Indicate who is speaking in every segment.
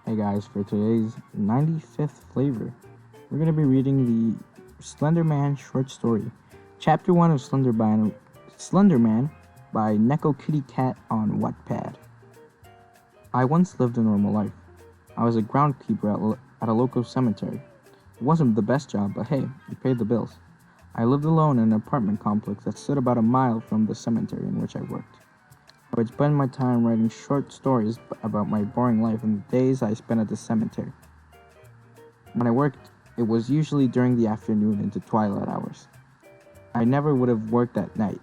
Speaker 1: Hey guys, for today's 95th flavor, we're going to be reading the Slenderman short story, Chapter 1 of Slenderman by Neko Kitty Cat on Wattpad. I once lived a normal life. I was a groundskeeper at a local cemetery. It wasn't the best job, but hey, it paid the bills. I lived alone in an apartment complex that stood about a mile from the cemetery in which I worked. I would spend my time writing short stories about my boring life and the days I spent at the cemetery. When I worked, it was usually during the afternoon into twilight hours. I never would have worked at night.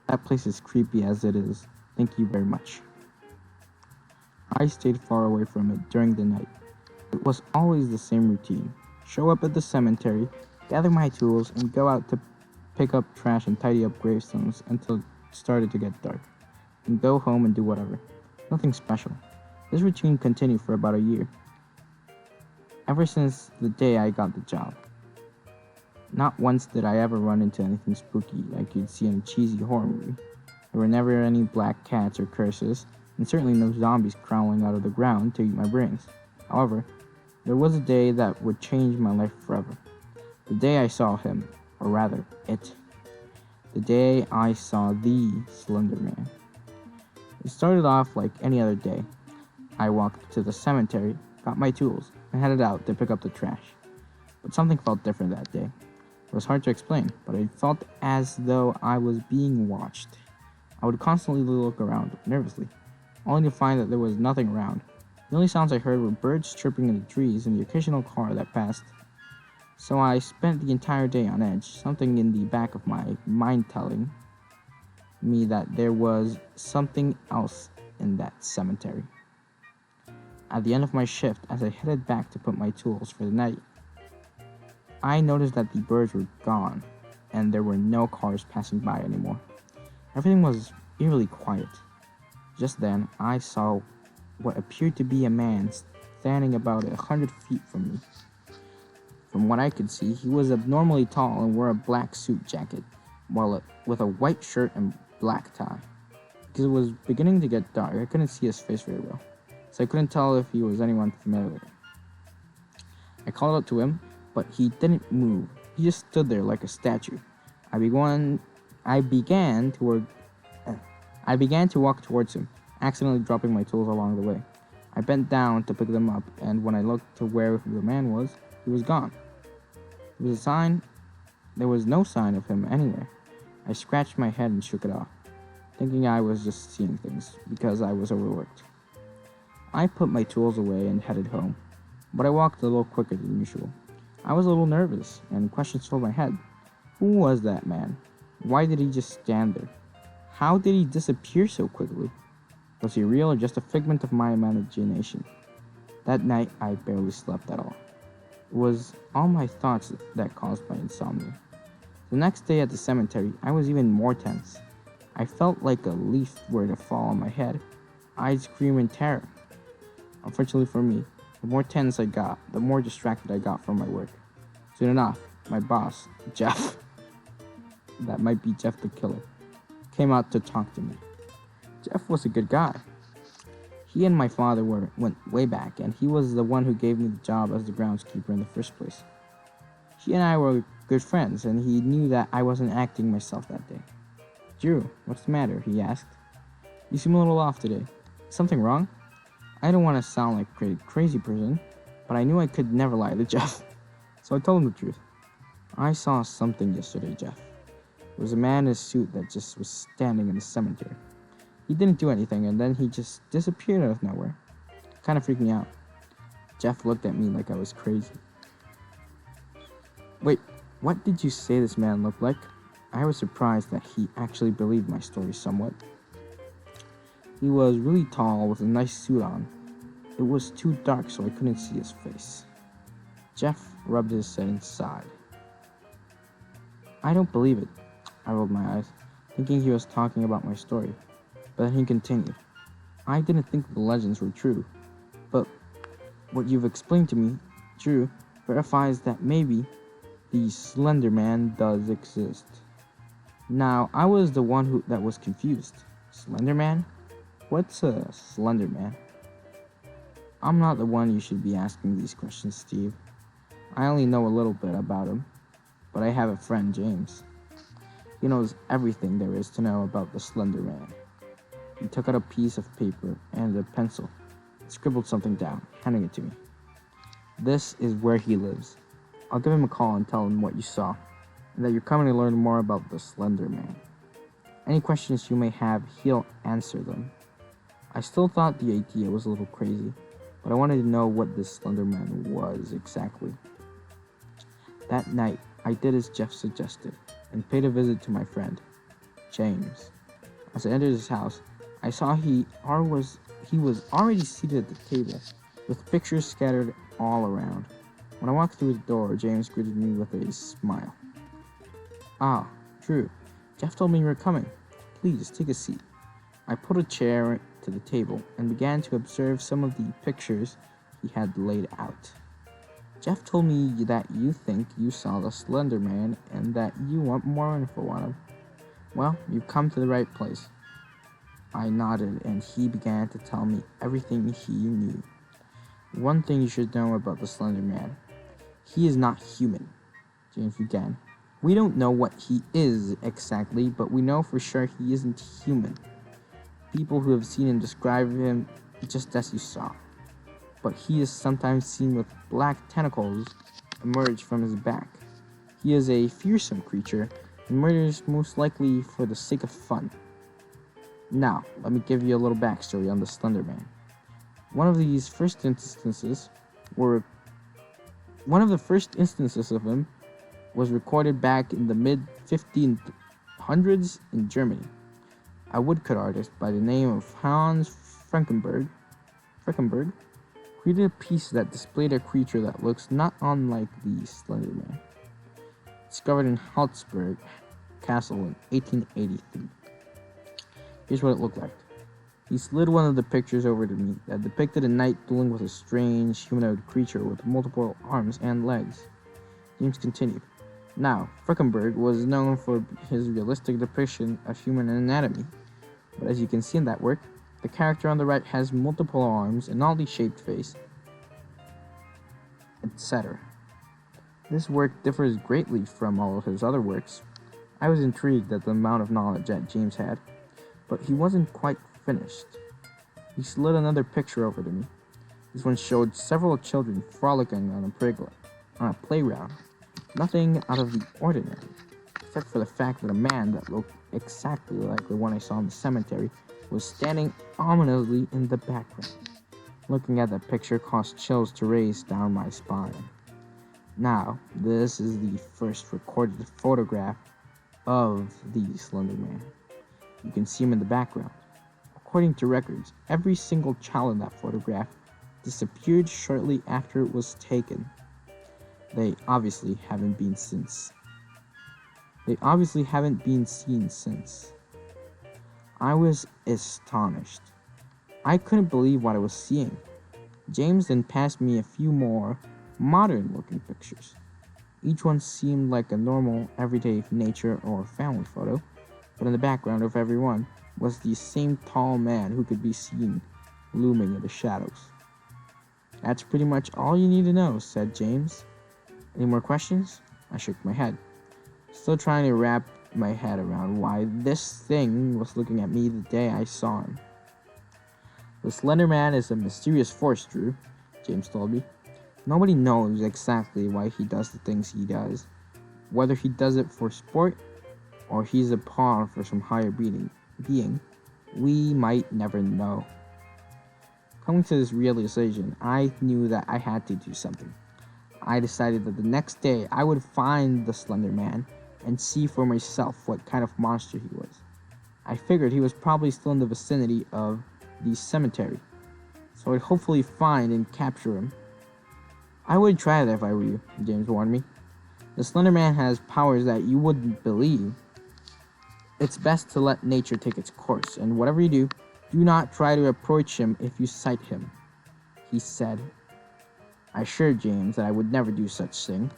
Speaker 1: That place is creepy as it is. Thank you very much. I stayed far away from it during the night. It was always the same routine. Show up at the cemetery, gather my tools, and go out to pick up trash and tidy up gravestones until it started to get dark. And go home and do whatever. Nothing special. This routine continued for about a year. Ever since the day I got the job. Not once did I ever run into anything spooky like you'd see in a cheesy horror movie. There were never any black cats or curses, and certainly no zombies crawling out of the ground to eat my brains. However, there was a day that would change my life forever. The day I saw him, or rather, it. The day I saw the Slenderman. It started off like any other day. I walked to the cemetery, got my tools, and headed out to pick up the trash. But something felt different that day. It was hard to explain, but it felt as though I was being watched. I would constantly look around, nervously, only to find that there was nothing around. The only sounds I heard were birds chirping in the trees and the occasional car that passed. So I spent the entire day on edge, something in the back of my mind telling me that there was something else in that cemetery. At the end of my shift, as I headed back to put my tools for the night, I noticed that the birds were gone and there were no cars passing by anymore. Everything was eerily quiet. Just then, I saw what appeared to be a man standing about 100 feet from me. From what I could see, he was abnormally tall and wore a black suit jacket, with a white shirt and black tie. Because it was beginning to get dark, I couldn't see his face very well, so I couldn't tell if he was anyone familiar. I called out to him, but he didn't move. He just stood there like a statue. I began to walk towards him, accidentally dropping my tools along the way. I bent down to pick them up, and when I looked to where the man was, he was gone. There was no sign of him anywhere. I scratched my head and shook it off, thinking I was just seeing things because I was overworked. I put my tools away and headed home, but I walked a little quicker than usual. I was a little nervous, and questions filled my head. Who was that man? Why did he just stand there? How did he disappear so quickly? Was he real or just a figment of my imagination? That night, I barely slept at all. It was all my thoughts that caused my insomnia. The next day at the cemetery, I was even more tense. I felt like a leaf were to fall on my head. I'd scream in terror. Unfortunately for me, the more tense I got, the more distracted I got from my work. Soon enough, my boss, Jeff, that might be Jeff the Killer, came out to talk to me. Jeff was a good guy. He and my father went way back, and he was the one who gave me the job as the groundskeeper in the first place. He and I were good friends, and he knew that I wasn't acting myself that day. Drew, what's the matter? He asked. You seem a little off today. Something wrong? I don't want to sound like a crazy person, but I knew I could never lie to Jeff. So I told him the truth. I saw something yesterday, Jeff. It was a man in a suit that just was standing in the cemetery. He didn't do anything, and then he just disappeared out of nowhere. It kind of freaked me out. Jeff looked at me like I was crazy. Wait, what did you say this man looked like? I was surprised that he actually believed my story somewhat. He was really tall with a nice suit on. It was too dark so I couldn't see his face. Jeff rubbed his head and sighed. I don't believe it. I rolled my eyes, thinking he was talking about my story. But then he continued. I didn't think the legends were true, but what you've explained to me, Drew, verifies that maybe the Slender Man does exist. Now, I was the one that was confused. Slender Man? What's a Slender Man? I'm not the one you should be asking these questions, Steve. I only know a little bit about him, but I have a friend, James. He knows everything there is to know about the Slender Man. He took out a piece of paper and a pencil, and scribbled something down, handing it to me. This is where he lives. I'll give him a call and tell him what you saw, and that you're coming to learn more about the Slender Man. Any questions you may have, he'll answer them. I still thought the idea was a little crazy, but I wanted to know what this Slender Man was exactly. That night, I did as Jeff suggested, and paid a visit to my friend, James. As I entered his house, I saw he was already seated at the table, with pictures scattered all around. When I walked through the door, James greeted me with a smile. "Ah, Drew, Jeff told me you were coming. Please, take a seat." I put a chair to the table and began to observe some of the pictures he had laid out. "Jeff told me that you think you saw the Slender Man and that you want more info on him. Well, you've come to the right place." I nodded, and he began to tell me everything he knew. "One thing you should know about the Slender Man. He is not human," James began. "We don't know what he is exactly, but we know for sure he isn't human. People who have seen him describe him just as you saw. But he is sometimes seen with black tentacles emerge from his back. He is a fearsome creature and murders most likely for the sake of fun. Now, let me give you a little backstory on the Slender Man. One of the first instances of him was recorded back in the mid-1500s in Germany. A woodcut artist by the name of Hans Frankenberg created a piece that displayed a creature that looks not unlike the Slender Man, discovered in Halsberg Castle in 1883. Here's what it looked like. He slid one of the pictures over to me that depicted a knight dueling with a strange humanoid creature with multiple arms and legs. James continued. Now, Frankenberg was known for his realistic depiction of human anatomy, but as you can see in that work, the character on the right has multiple arms, an oddly shaped face, etc. This work differs greatly from all of his other works. I was intrigued at the amount of knowledge that James had, but he wasn't quite finished. He slid another picture over to me. This one showed several children frolicking on a playground. Nothing out of the ordinary, except for the fact that a man that looked exactly like the one I saw in the cemetery was standing ominously in the background. Looking at that picture caused chills to race down my spine. Now, this is the first recorded photograph of the Slender Man. You can see him in the background. According to records, every single child in that photograph disappeared shortly after it was taken. They obviously haven't been seen since. I was astonished. I couldn't believe what I was seeing. James then passed me a few more modern-looking pictures. Each one seemed like a normal, everyday nature or family photo, but in the background of every one was the same tall man who could be seen looming in the shadows. "That's pretty much all you need to know," said James. "Any more questions?" I shook my head, still trying to wrap my head around why this thing was looking at me the day I saw him. "The Slender Man is a mysterious force, Drew," James told me. "Nobody knows exactly why he does the things he does. Whether he does it for sport, or he's a pawn for some higher being, we might never know." Coming to this realization, I knew that I had to do something. I decided that the next day I would find the Slender Man and see for myself what kind of monster he was. I figured he was probably still in the vicinity of the cemetery, so I'd hopefully find and capture him. "I would try that if I were you," James warned me. "The Slender Man has powers that you wouldn't believe. It's best to let nature take its course, and whatever you do, do not try to approach him if you sight him," he said. I assured James that I would never do such thing,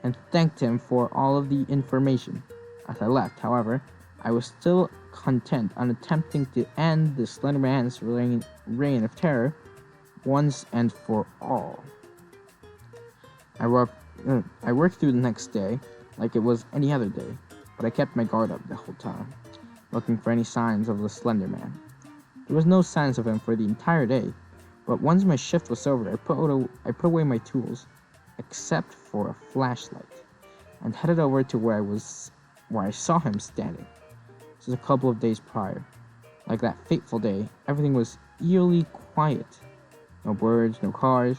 Speaker 1: and thanked him for all of the information. As I left, however, I was still content on attempting to end the Slender Man's reign of terror once and for all. I worked through the next day like it was any other day, but I kept my guard up the whole time, looking for any signs of the Slender Man. There was no signs of him for the entire day, but once my shift was over, I put away my tools, except for a flashlight, and headed over to where I saw him standing. This was a couple of days prior. Like that fateful day, everything was eerily quiet. No birds, no cars.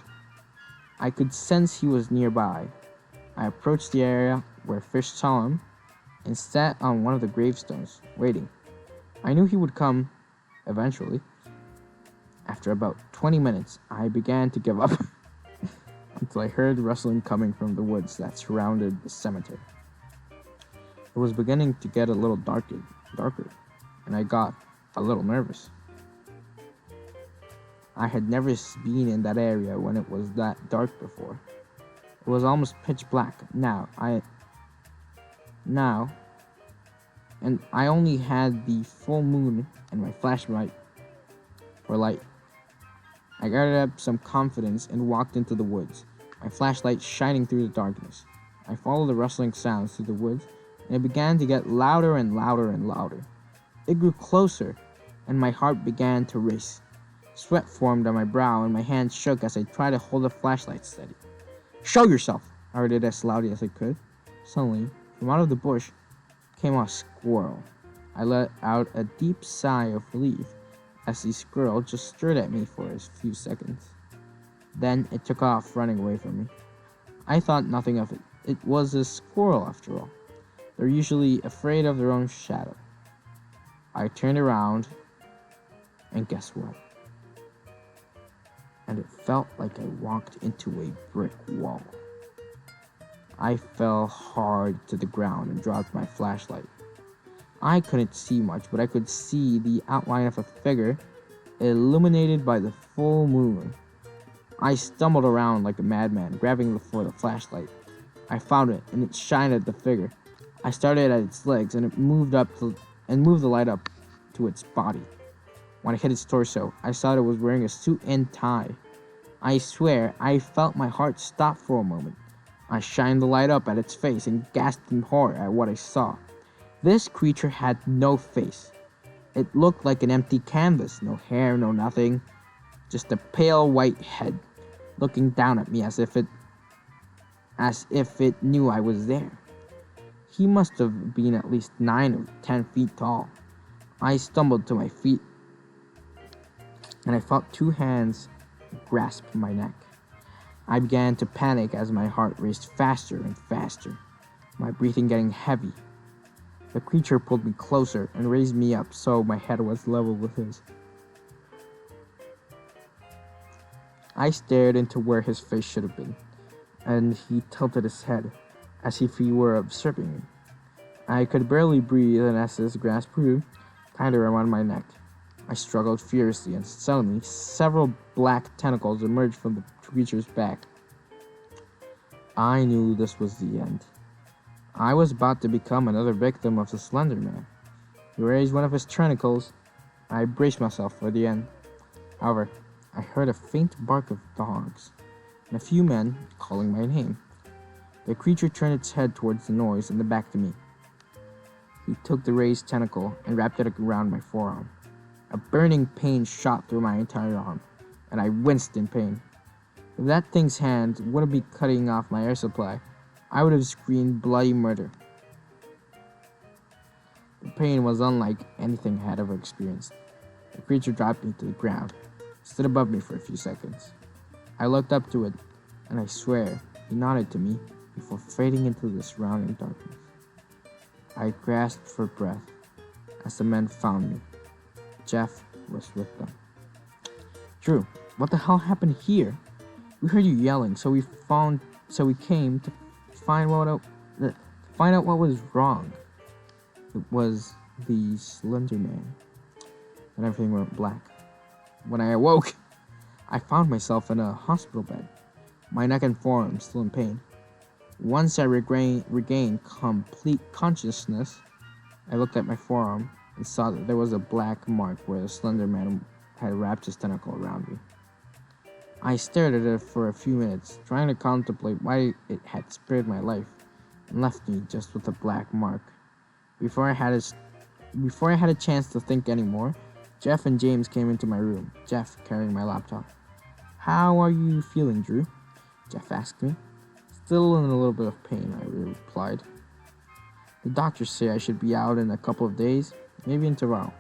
Speaker 1: I could sense he was nearby. I approached the area where Fish saw him and sat on one of the gravestones, waiting. I knew he would come eventually. After about 20 minutes, I began to give up until I heard rustling coming from the woods that surrounded the cemetery. It was beginning to get a little darker, and I got a little nervous. I had never been in that area when it was that dark before. It was almost pitch black now, and I only had the full moon and my flashlight for light. I gathered up some confidence and walked into the woods, my flashlight shining through the darkness. I followed the rustling sounds through the woods, and it began to get louder and louder and louder. It grew closer, and my heart began to race. Sweat formed on my brow, and my hands shook as I tried to hold the flashlight steady. "Show yourself!" I heard it as loudly as I could. Suddenly, from out of the bush, came a squirrel. I let out a deep sigh of relief as the squirrel just stared at me for a few seconds. Then it took off, running away from me. I thought nothing of it. It was a squirrel, after all. They're usually afraid of their own shadow. I turned around, and guess what? And it felt like I walked into a brick wall. I fell hard to the ground and dropped my flashlight. I couldn't see much, but I could see the outline of a figure illuminated by the full moon. I stumbled around like a madman, grabbing for the flashlight. I found it, and it shined at the figure. I started at its legs, and it moved the light up to its body. When I hit its torso, I saw it was wearing a suit and tie. I swear, I felt my heart stop for a moment. I shined the light up at its face and gasped in horror at what I saw. This creature had no face. It looked like an empty canvas, no hair, no nothing, just a pale white head, looking down at me as if it knew I was there. He must have been at least 9 or 10 feet tall. I stumbled to my feet, and I felt 2 hands grasp my neck. I began to panic as my heart raced faster and faster, my breathing getting heavy. The creature pulled me closer and raised me up so my head was level with his. I stared into where his face should have been, and he tilted his head as if he were observing me. I could barely breathe, and as his grasp grew tighter around my neck, I struggled furiously, and suddenly several black tentacles emerged from the creature's back. I knew this was the end. I was about to become another victim of the Slender Man. He raised one of his tentacles. I braced myself for the end. However, I heard a faint bark of dogs, and a few men calling my name. The creature turned its head towards the noise and then back to me. He took the raised tentacle and wrapped it around my forearm. A burning pain shot through my entire arm, and I winced in pain. If that thing's hand wouldn't be cutting off my air supply, I would have screamed bloody murder. The pain was unlike anything I had ever experienced. The creature dropped me to the ground, stood above me for a few seconds. I looked up to it, and I swear he nodded to me before fading into the surrounding darkness. I grasped for breath as the men found me. Jeff was with them. "Drew, what the hell happened here? We heard you yelling, so we came to find out what was wrong." It was the Slender Man. And everything went black. When I awoke, I found myself in a hospital bed, my neck and forearm still in pain. Once I regained complete consciousness, I looked at my forearm and saw that there was a black mark where the Slender Man had wrapped his tentacle around me. I stared at it for a few minutes, trying to contemplate why it had spared my life and left me just with a black mark. Before I had a chance to think anymore, Jeff and James came into my room, Jeff carrying my laptop. "How are you feeling, Drew?" Jeff asked me. "Still in a little bit of pain," I replied. "The doctors say I should be out in a couple of days, maybe in tomorrow."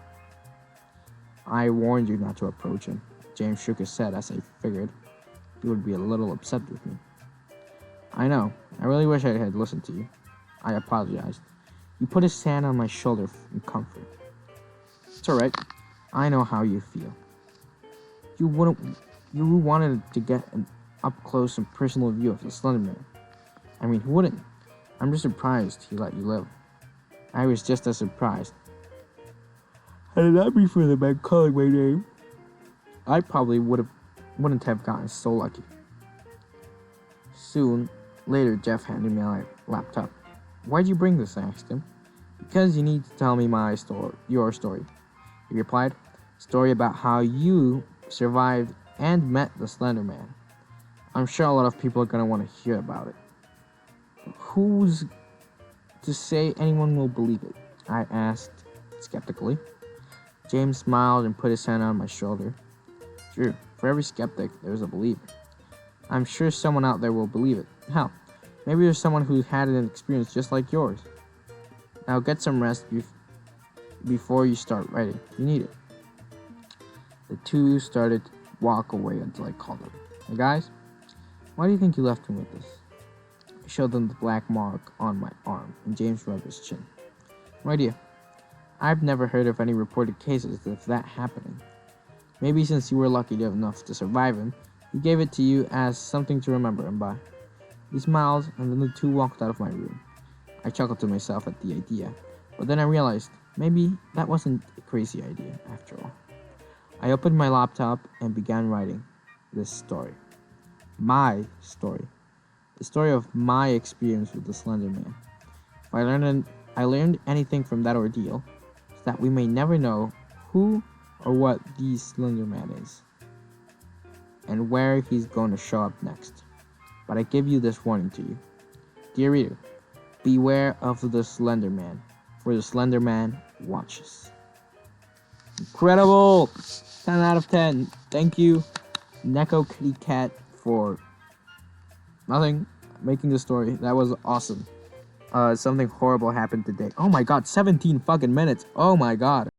Speaker 1: "I warned you not to approach him." James shook his head as I figured he would be a little upset with me. "I know. I really wish I had listened to you." I apologized. He put his hand on my shoulder in comfort. "It's all right. I know how you feel. You wanted to get an up-close and personal view of the Slenderman. I mean, who wouldn't? I'm just surprised he let you live." I was just as surprised. Had it not been for the man calling my name, I probably wouldn't have gotten so lucky. Soon later, Jeff handed me my laptop. "Why'd you bring this?" I asked him. "Because you need to tell me your story," he replied. "Story about how you survived and met the Slender Man. I'm sure a lot of people are going to want to hear about it." "Who's to say anyone will believe it?" I asked skeptically. James smiled and put his hand on my shoulder. "Drew, for every skeptic, there's a believer. I'm sure someone out there will believe it. Hell, maybe there's someone who had an experience just like yours. Now get some rest before you start writing. You need it." The two started to walk away until I called them. "Hey guys, why do you think you left me with this?" I showed them the black mark on my arm, and James rubbed his chin. "No idea. I've never heard of any reported cases of that happening. Maybe since you were lucky enough to survive him, he gave it to you as something to remember him by." He smiled, and then the two walked out of my room. I chuckled to myself at the idea, but then I realized maybe that wasn't a crazy idea after all. I opened my laptop and began writing this story. My story. The story of my experience with the Slender Man. If I learned anything from that ordeal, it's that we may never know who or what the Slender Man is, and where he's going to show up next. But I give you this warning to you. Dear reader, beware of the Slender Man, for the Slender Man watches. Incredible! 10 out of 10. Thank you, Neko Kitty Cat, for making the story. That was awesome. Something horrible happened today. Oh my god, 17 fucking minutes. Oh my god.